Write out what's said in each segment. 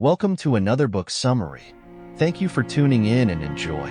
Welcome to another book summary. Thank you for tuning in and enjoy.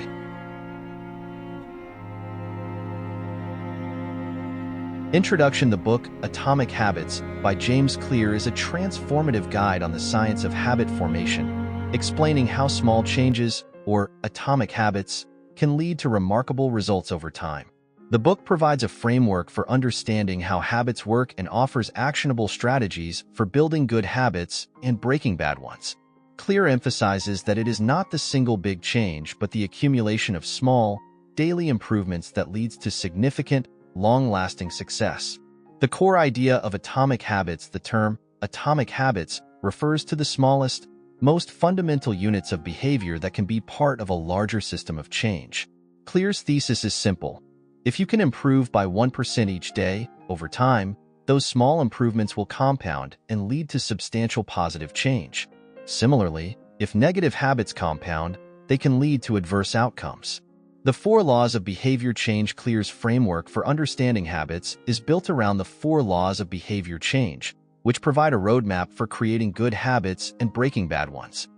Introduction. The book Atomic Habits by James Clear is a transformative guide on the science of habit formation, explaining how small changes, or atomic habits, can lead to remarkable results over time. The book provides a framework for understanding how habits work and offers actionable strategies for building good habits and breaking bad ones. Clear emphasizes that it is not the single big change, but the accumulation of small, daily improvements that leads to significant, long-lasting success. The core idea of atomic habits. The term atomic habits refers to the smallest, most fundamental units of behavior that can be part of a larger system of change. Clear's thesis is simple. If you can improve by 1% each day, over time, those small improvements will compound and lead to substantial positive change. Similarly, if negative habits compound, they can lead to adverse outcomes. The 4 laws of behavior change. Clear's framework for understanding habits is built around the 4 laws of behavior change, which provide a roadmap for creating good habits and breaking bad ones.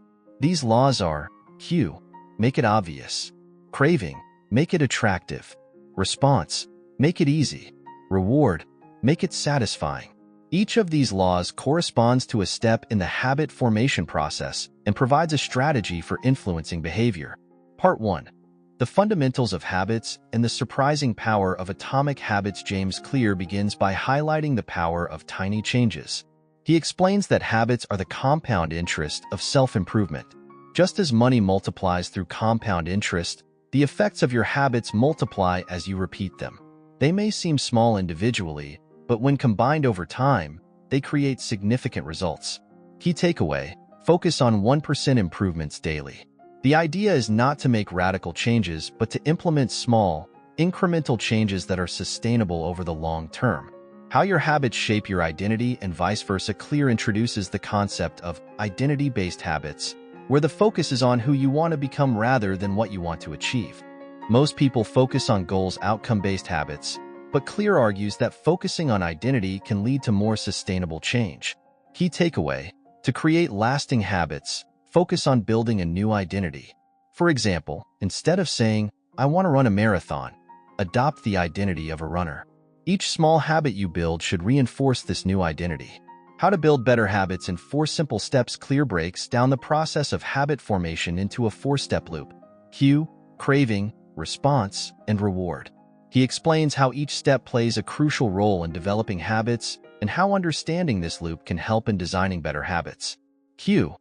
These laws are cue, make it obvious; craving, make it attractive; response, make it easy; reward, make it satisfying. Each of these laws corresponds to a step in the habit formation process and provides a strategy for influencing behavior. Part 1. The fundamentals of habits and the surprising power of atomic habits. James Clear begins by highlighting the power of tiny changes. He explains that habits are the compound interest of self-improvement. Just as money multiplies through compound interest, the effects of your habits multiply as you repeat them. They may seem small individually, but when combined over time, they create significant results. Key takeaway: focus on 1% improvements daily. The idea is not to make radical changes, but to implement small, incremental changes that are sustainable over the long term. How your habits shape your identity and vice versa. Clear introduces the concept of identity-based habits, where the focus is on who you want to become rather than what you want to achieve. Most people focus on goals, outcome-based habits, but Clear argues that focusing on identity can lead to more sustainable change. Key takeaway: to create lasting habits, focus on building a new identity. For example, instead of saying, "I want to run a marathon," adopt the identity of a runner. Each small habit you build should reinforce this new identity. How to build better habits in 4 simple steps. Clear breaks down the process of habit formation into a 4-step loop: cue, craving, response, and reward. He explains how each step plays a crucial role in developing habits and how understanding this loop can help in designing better habits. Cue,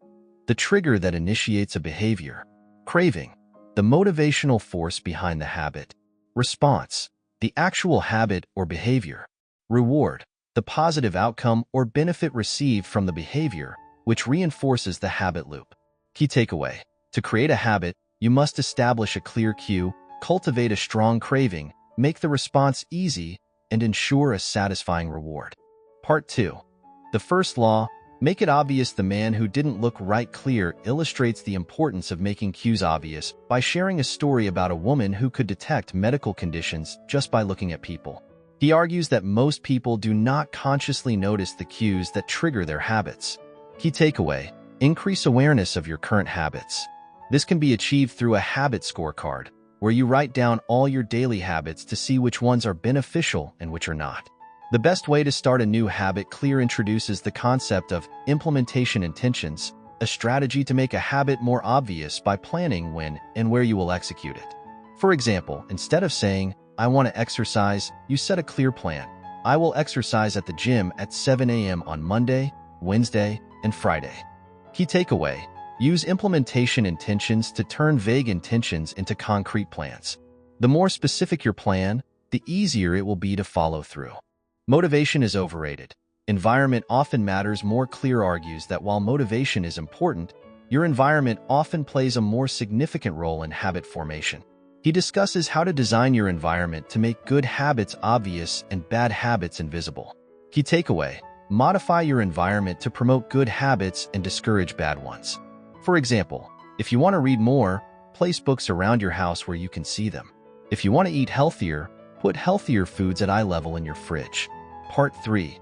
the trigger that initiates a behavior; craving, the motivational force behind the habit; response, the actual habit or behavior; reward, the positive outcome or benefit received from the behavior, which reinforces the habit loop. Key takeaway: to create a habit, you must establish a clear cue, cultivate a strong craving, make the response easy, and ensure a satisfying reward. Part 2. The first law, make it obvious. The man who didn't look right. Clear illustrates the importance of making cues obvious by sharing a story about a woman who could detect medical conditions just by looking at people. He argues that most people do not consciously notice the cues that trigger their habits. Key takeaway: increase awareness of your current habits. This can be achieved through a habit scorecard, where you write down all your daily habits to see which ones are beneficial and which are not. The best way to start a new habit. Clear introduces the concept of implementation intentions, a strategy to make a habit more obvious by planning when and where you will execute it. For example, instead of saying, "I want to exercise," you set a clear plan. "I will exercise at the gym at 7 a.m. on Monday, Wednesday, and Friday." Key takeaway: use implementation intentions to turn vague intentions into concrete plans. The more specific your plan, the easier it will be to follow through. Motivation is overrated. Environment often matters more. Clear argues that while motivation is important, your environment often plays a more significant role in habit formation. He discusses how to design your environment to make good habits obvious and bad habits invisible. Key takeaway: modify your environment to promote good habits and discourage bad ones. For example, if you want to read more, place books around your house where you can see them. If you want to eat healthier, put healthier foods at eye level in your fridge. Part 3.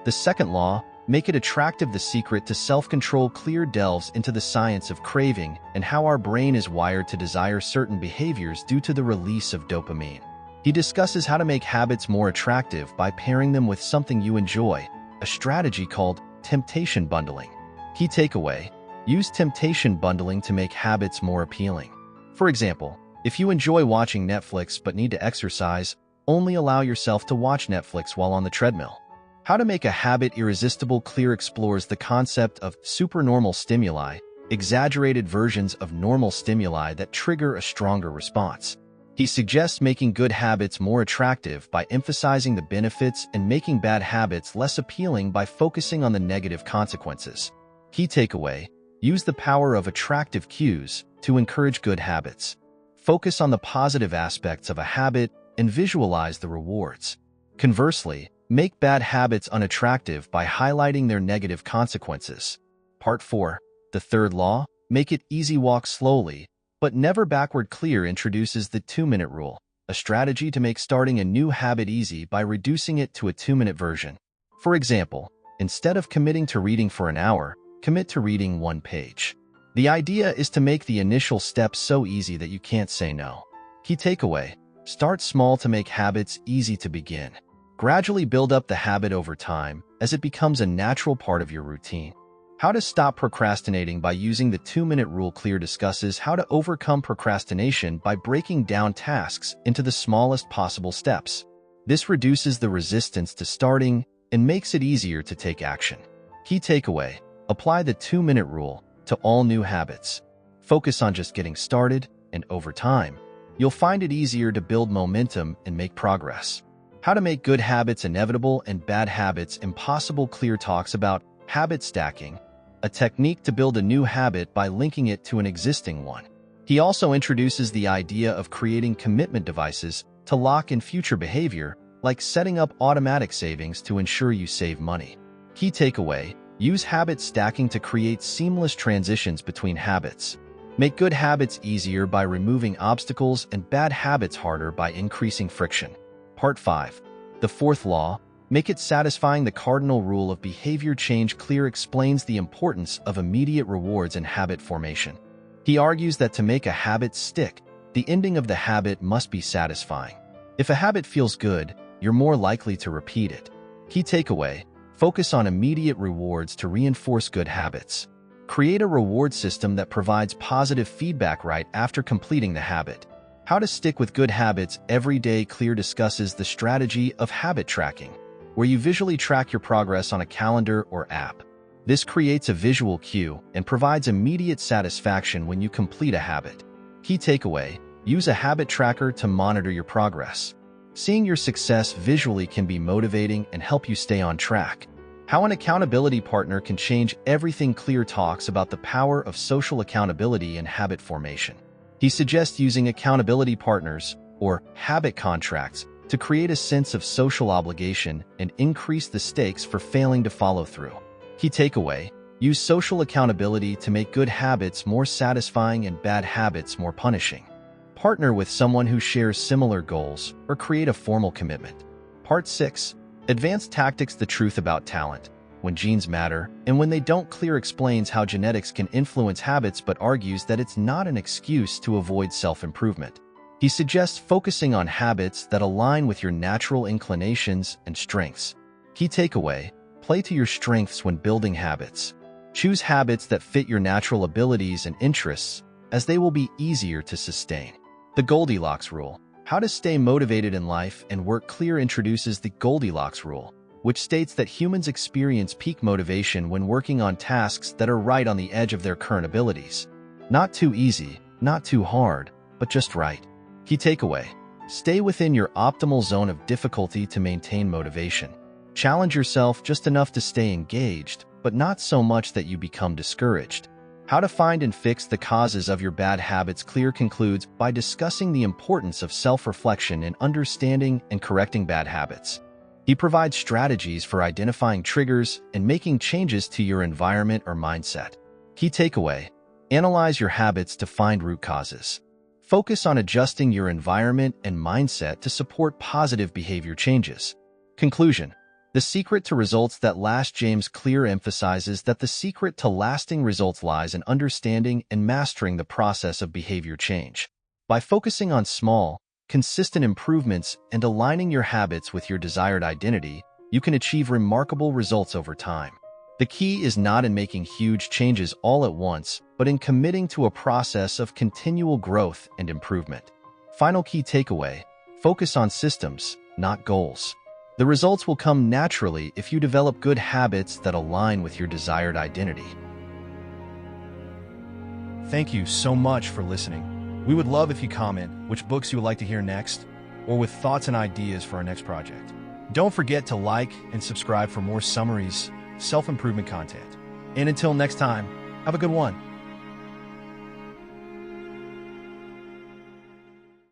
The second law, Make It Attractive: The Secret to Self-Control. Clear delves into the science of craving and how our brain is wired to desire certain behaviors due to the release of dopamine. He discusses how to make habits more attractive by pairing them with something you enjoy, a strategy called temptation bundling. Key takeaway: use temptation bundling to make habits more appealing. For example, if you enjoy watching Netflix but need to exercise, only allow yourself to watch Netflix while on the treadmill. How to Make a Habit Irresistible. Clear explores the concept of supernormal stimuli, exaggerated versions of normal stimuli that trigger a stronger response. He suggests making good habits more attractive by emphasizing the benefits and making bad habits less appealing by focusing on the negative consequences. Key takeaway: use the power of attractive cues to encourage good habits. Focus on the positive aspects of a habit and visualize the rewards. Conversely, make bad habits unattractive by highlighting their negative consequences. Part 4. The third law: make it easy. Walk slowly, but never backward. Clear introduces the 2-minute rule, a strategy to make starting a new habit easy by reducing it to a 2-minute version. For example, instead of committing to reading for an hour, commit to reading 1 page. The idea is to make the initial steps so easy that you can't say no. Key takeaway: start small to make habits easy to begin. Gradually build up the habit over time as it becomes a natural part of your routine. How to stop procrastinating by using the 2-minute rule. Clear discusses how to overcome procrastination by breaking down tasks into the smallest possible steps. This reduces the resistance to starting and makes it easier to take action. Key takeaway: apply the 2-minute rule to all new habits. Focus on just getting started, and over time, you'll find it easier to build momentum and make progress. How to Make Good Habits Inevitable and Bad Habits Impossible. Clear talks about habit stacking, a technique to build a new habit by linking it to an existing one. He also introduces the idea of creating commitment devices to lock in future behavior, like setting up automatic savings to ensure you save money. Key takeaway: use habit stacking to create seamless transitions between habits. Make good habits easier by removing obstacles and bad habits harder by increasing friction. Part 5. The fourth law: make it satisfying. The cardinal rule of behavior change. Clear explains the importance of immediate rewards in habit formation. He argues that to make a habit stick, the ending of the habit must be satisfying. If a habit feels good, you're more likely to repeat it. Key takeaway: focus on immediate rewards to reinforce good habits. Create a reward system that provides positive feedback right after completing the habit. How to stick with good habits every day. Clear discusses the strategy of habit tracking, where you visually track your progress on a calendar or app. This creates a visual cue and provides immediate satisfaction when you complete a habit. Key takeaway: use a habit tracker to monitor your progress. Seeing your success visually can be motivating and help you stay on track. How an accountability partner can change everything. Clear talks about the power of social accountability in habit formation. He suggests using accountability partners, or habit contracts, to create a sense of social obligation and increase the stakes for failing to follow through. Key takeaway: use social accountability to make good habits more satisfying and bad habits more punishing. Partner with someone who shares similar goals or create a formal commitment. Part 6. Advanced Tactics: The Truth About Talent, when genes matter, and when they don't. Clear explains how genetics can influence habits but argues that it's not an excuse to avoid self-improvement. He suggests focusing on habits that align with your natural inclinations and strengths. Key takeaway: play to your strengths when building habits. Choose habits that fit your natural abilities and interests, as they will be easier to sustain. The Goldilocks Rule: how to stay motivated in life and work. Clear introduces the Goldilocks Rule, which states that humans experience peak motivation when working on tasks that are right on the edge of their current abilities. Not too easy, not too hard, but just right. Key takeaway: stay within your optimal zone of difficulty to maintain motivation. Challenge yourself just enough to stay engaged, but not so much that you become discouraged. How to find and fix the causes of your bad habits. Clear concludes by discussing the importance of self-reflection in understanding and correcting bad habits. He provides strategies for identifying triggers and making changes to your environment or mindset. Key takeaway: analyze your habits to find root causes. Focus on adjusting your environment and mindset to support positive behavior changes. Conclusion: The secret to results that last. James Clear emphasizes that the secret to lasting results lies in understanding and mastering the process of behavior change. By focusing on small, consistent improvements and aligning your habits with your desired identity, you can achieve remarkable results over time. The key is not in making huge changes all at once, but in committing to a process of continual growth and improvement. Final key takeaway: focus on systems, not goals. The results will come naturally if you develop good habits that align with your desired identity. Thank you so much for listening. We would love if you comment which books you would like to hear next, or with thoughts and ideas for our next project. Don't forget to like and subscribe for more summaries, self-improvement content. And until next time, have a good one.